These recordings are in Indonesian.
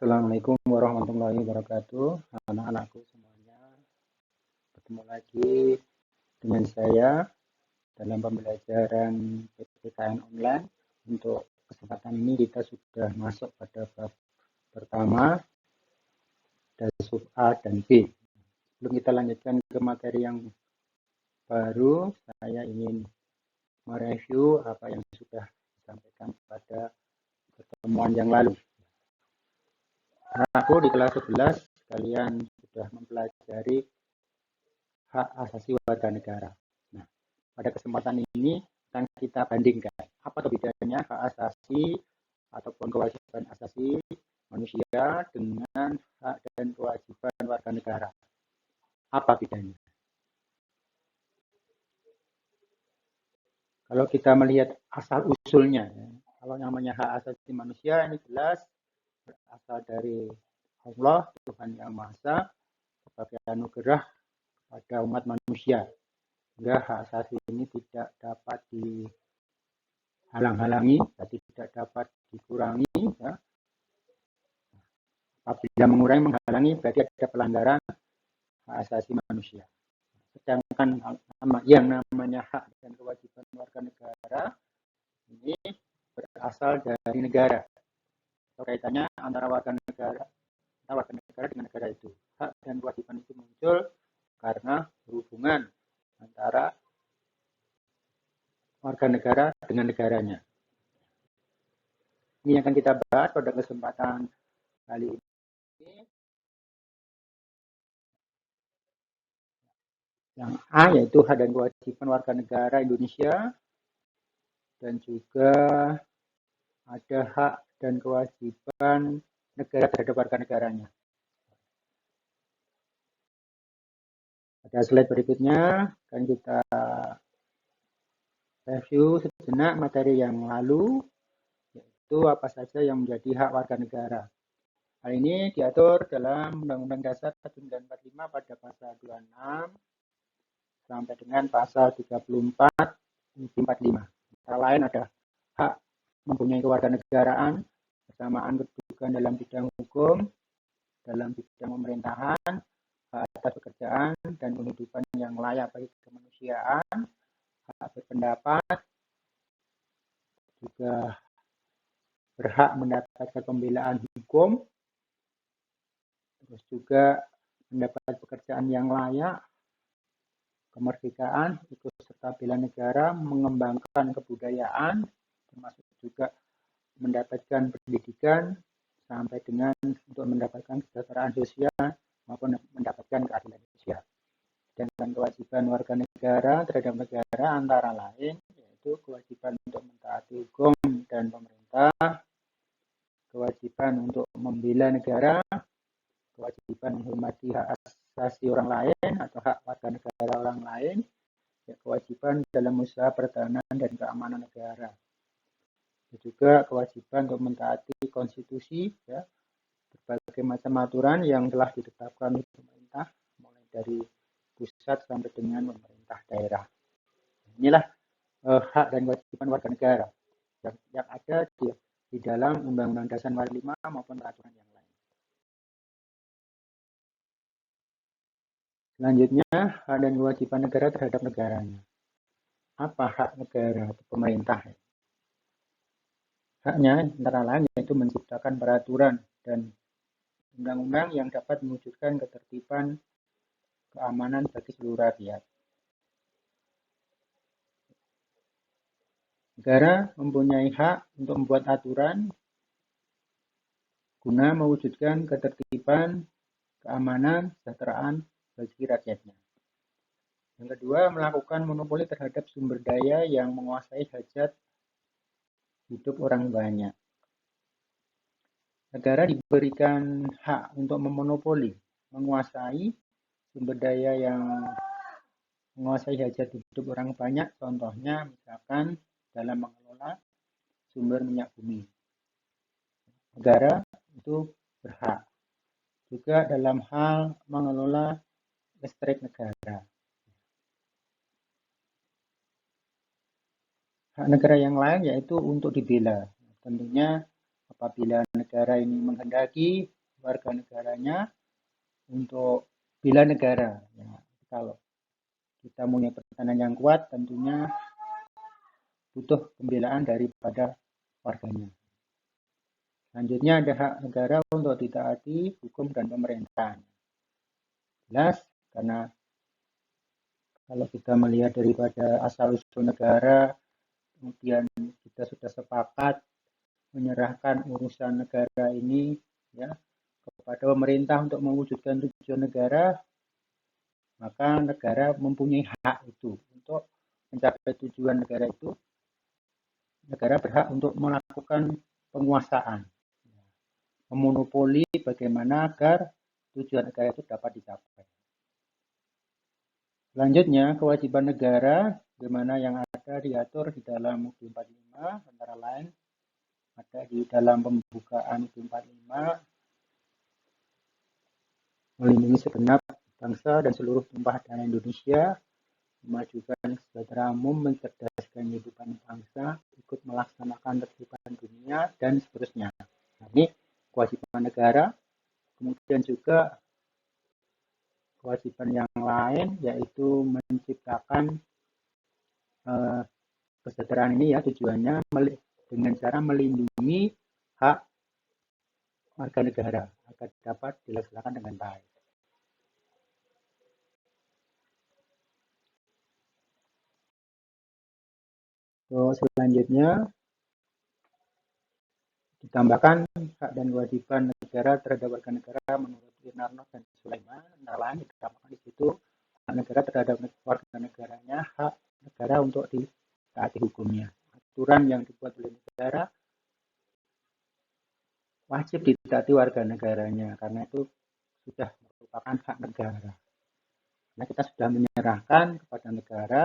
Assalamualaikum warahmatullahi wabarakatuh. Anak-anakku semuanya, bertemu lagi dengan saya dalam pembelajaran PPKN online. Untuk kesempatan ini kita sudah masuk pada bab pertama, dari sub A dan B. Sebelum kita lanjutkan ke materi yang baru, saya ingin mereview apa yang sudah disampaikan pada pertemuan yang lalu. Aku di kelas 11 kalian sudah mempelajari hak asasi warga negara. Nah, pada kesempatan ini akan kita bandingkan apa bedanya hak asasi ataupun kewajiban asasi manusia dengan hak dan kewajiban warga negara. Apa bedanya? Kalau kita melihat asal usulnya, kalau namanya hak asasi manusia ini jelas berasal dari Allah, Tuhan Yang Maha Esa, sebagai anugerah pada umat manusia. Sehingga hak asasi ini tidak dapat dihalang-halangi, tidak dapat dikurangi. Ya. Apabila mengurangi, menghalangi, berarti ada pelanggaran hak asasi manusia. Sedangkan yang namanya hak dan kewajiban warga negara ini berasal dari negara. Kaitannya antara warga negara dengan negara itu. Hak dan kewajiban itu muncul karena hubungan antara warga negara dengan negaranya. Ini yang akan kita bahas pada kesempatan kali ini. Yang A yaitu hak dan kewajiban warga negara Indonesia, dan juga ada hak dan kewajiban negara terhadap warga negaranya. Pada slide berikutnya akan kita review sejenak materi yang lalu, yaitu apa saja yang menjadi hak warga negara. Hal ini diatur dalam Undang-Undang Dasar 1945 pada pasal 26 sampai dengan pasal 34 45. Antara lain ada hak mempunyai kewarganegaraan, kesamaan kedudukan dalam bidang hukum, dalam bidang pemerintahan, hak atas pekerjaan dan kehidupan yang layak bagi kemanusiaan, hak berpendapat, juga berhak mendapatkan pembelaan hukum, terus juga mendapat pekerjaan yang layak, kemerdekaan, ikut serta bela negara, mengembangkan kebudayaan, termasuk juga mendapatkan pendidikan, sampai dengan untuk mendapatkan kesejahteraan sosial maupun mendapatkan keadilan sosial. Dan kewajiban warga negara terhadap negara antara lain yaitu kewajiban untuk mentaati hukum dan pemerintah, kewajiban untuk membela negara, kewajiban menghormati hak asasi orang lain atau hak warga negara orang lain, ya, kewajiban dalam usaha pertahanan dan keamanan negara. Juga kewajiban untuk mentaati konstitusi, ya, berbagai macam aturan yang telah ditetapkan oleh pemerintah, mulai dari pusat sampai dengan pemerintah daerah. Inilah hak dan kewajiban warga negara yang ada di dalam Undang-Undang Dasar 45 maupun peraturan yang lain. Selanjutnya, hak dan kewajiban negara terhadap negaranya. Apa hak negara atau pemerintah? Haknya antara lain yaitu menciptakan peraturan dan undang-undang yang dapat mewujudkan ketertiban, keamanan bagi seluruh rakyat. Negara mempunyai hak untuk membuat aturan guna mewujudkan ketertiban, keamanan, kesejahteraan bagi rakyatnya. Yang kedua, melakukan monopoli terhadap sumber daya yang menguasai hajat hidup orang banyak. Negara diberikan hak untuk memonopoli, menguasai sumber daya yang menguasai hajat hidup orang banyak, contohnya misalkan dalam mengelola sumber minyak bumi. Negara itu berhak juga dalam hal mengelola listrik negara. Hak negara yang lain yaitu untuk dibela. Tentunya apabila negara ini menghendaki warga negaranya untuk bela negara. Ya, kalau kita punya pertahanan yang kuat, tentunya butuh pembelaan daripada warganya. Selanjutnya ada hak negara untuk ditaati hukum dan pemerintahan. Jelas, karena kalau kita melihat daripada asal-usul negara, kemudian kita sudah sepakat menyerahkan urusan negara ini ya kepada pemerintah untuk mewujudkan tujuan negara, maka negara mempunyai hak itu untuk mencapai tujuan negara itu. Negara berhak untuk melakukan penguasaan, memonopoli bagaimana agar tujuan negara itu dapat dicapai. Selanjutnya, kewajiban negara bagaimana yang ada diatur di dalam UUD 45, antara lain ada di dalam pembukaan UUD 45 melindungi segenap bangsa dan seluruh tumpah darah Indonesia, memajukan kesejahteraan umum, mencerdaskan kehidupan bangsa, ikut melaksanakan tertiban dunia, dan seterusnya. Nah, ini kewajiban negara. Kemudian juga kewajiban yang lain yaitu menciptakan kesejahteraan ini ya tujuannya dengan cara melindungi hak warga negara agar dapat dilaksanakan dengan baik. Selanjutnya ditambahkan hak dan kewajiban negara terhadap warga negara menurut Yunarno dan Sulaiman. Antara lain ditambahkan di situ hak negara terhadap warga negaranya, hak negara untuk ditaati hukumnya. Aturan yang dibuat oleh negara wajib ditaati warga negaranya karena itu sudah merupakan hak negara. Nah, kita sudah menyerahkan kepada negara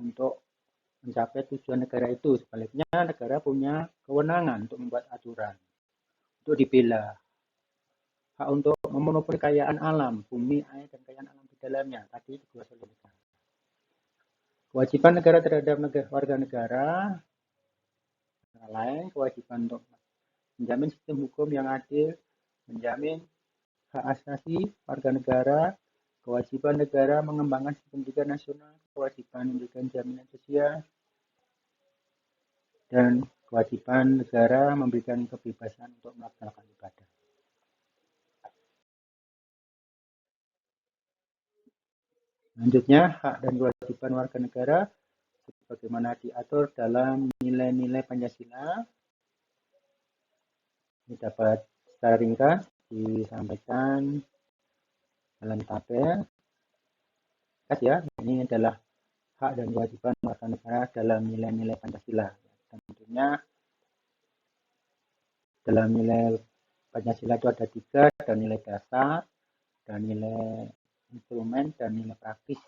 untuk mencapai tujuan negara itu. Sebaliknya, negara punya kewenangan untuk membuat aturan, untuk dibela, hak untuk memonopoli kekayaan alam, bumi, air, dan kekayaan alam di dalamnya. Tadi dikuasai oleh negara. Kewajiban negara terhadap warga negara, antara lain kewajiban untuk menjamin sistem hukum yang adil, menjamin hak asasi warga negara, kewajiban negara mengembangkan sistem pendidikan nasional, kewajiban memberikan jaminan sosial, dan kewajiban negara memberikan kebebasan untuk melaksanakan ibadah. Selanjutnya, hak dan kewajiban warga negara sebagaimana diatur dalam nilai-nilai Pancasila. Ini dapat secara ringkas disampaikan dalam tabel. Ya, ini adalah hak dan kewajiban warga negara dalam nilai-nilai Pancasila. Tentunya dalam nilai Pancasila itu ada 3, ada nilai dasar, dan nilai instrumen, dan nilai praktis.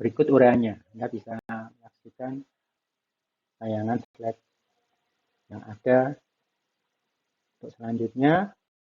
Berikut uraiannya, Anda bisa menyaksikan tayangan slide yang ada. Untuk selanjutnya,